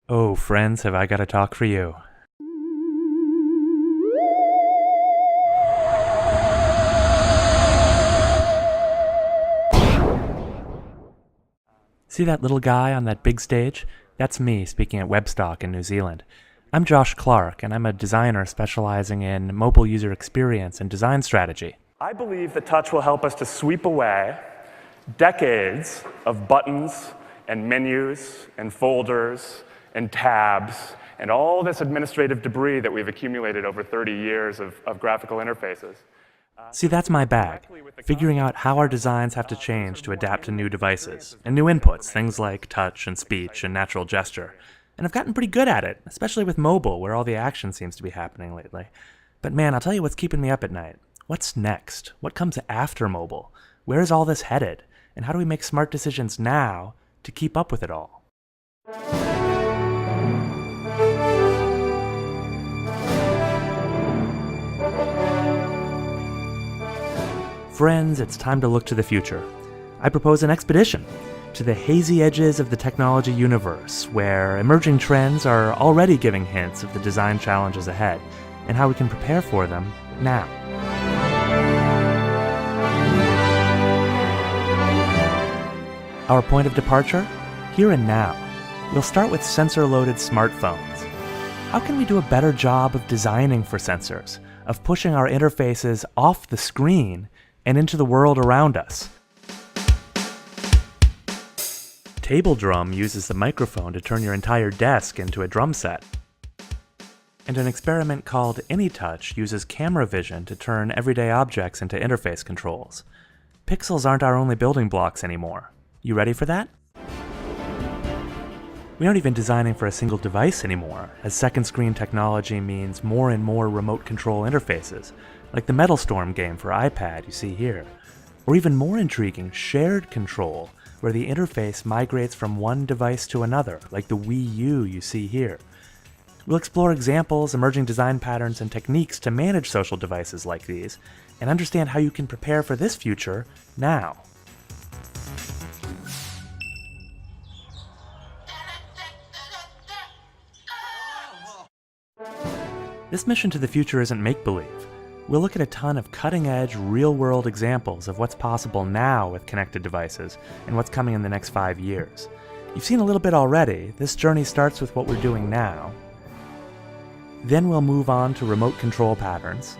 Oh, friends, have I got a talk for you. See that little guy on that big stage? That's me speaking at Webstock in New Zealand. I'm Josh Clark, and I'm a designer specializing in mobile user experience and design strategy. I believe that touch will help us to sweep away decades of buttons and menus and folders and tabs and all this administrative debris that we've accumulated over 30 years of graphical interfaces. See, that's my bag, figuring out how our designs have to change to adapt to new devices and new inputs, things like touch and speech and natural gesture. And I've gotten pretty good at it, especially with mobile, where all the action seems to be happening lately. But man, I'll tell you what's keeping me up at night. What's next? What comes after mobile? Where is all this headed? And how do we make smart decisions now to keep up with it all? Friends, it's time to look to the future. I propose an expedition to the hazy edges of the technology universe, where emerging trends are already giving hints of the design challenges ahead, and how we can prepare for them now. Our point of departure? Here and now. We'll start with sensor-loaded smartphones. How can we do a better job of designing for sensors, of pushing our interfaces off the screen and into the world around us? Table Drum uses the microphone to turn your entire desk into a drum set. And an experiment called AnyTouch uses camera vision to turn everyday objects into interface controls. Pixels aren't our only building blocks anymore. You ready for that? We aren't even designing for a single device anymore, as second screen technology means more and more remote control interfaces, like the Metal Storm game for iPad you see here. Or even more intriguing, shared control, where the interface migrates from one device to another, like the Wii U you see here. We'll explore examples, emerging design patterns, and techniques to manage social devices like these, and understand how you can prepare for this future now. This mission to the future isn't make-believe. We'll look at a ton of cutting-edge, real-world examples of what's possible now with connected devices and what's coming in the next 5 years. You've seen a little bit already. This journey starts with what we're doing now. Then we'll move on to remote control patterns.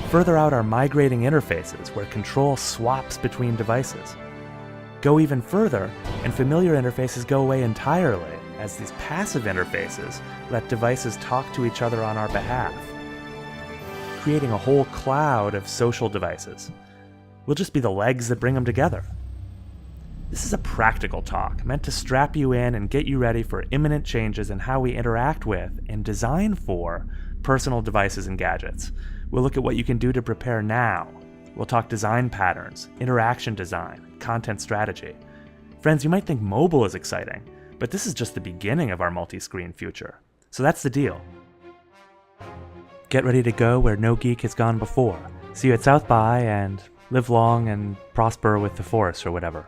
Further out are migrating interfaces, where control swaps between devices. Go even further, and familiar interfaces go away entirely, as these passive interfaces let devices talk to each other on our behalf, creating a whole cloud of social devices. We'll just be the legs that bring them together. This is a practical talk meant to strap you in and get you ready for imminent changes in how we interact with and design for personal devices and gadgets. We'll look at what you can do to prepare now. We'll talk design patterns, interaction design, content strategy. Friends, you might think mobile is exciting, but this is just the beginning of our multi-screen future. So that's the deal. Get ready to go where no geek has gone before. See you at South by, and live long and prosper with the force or whatever.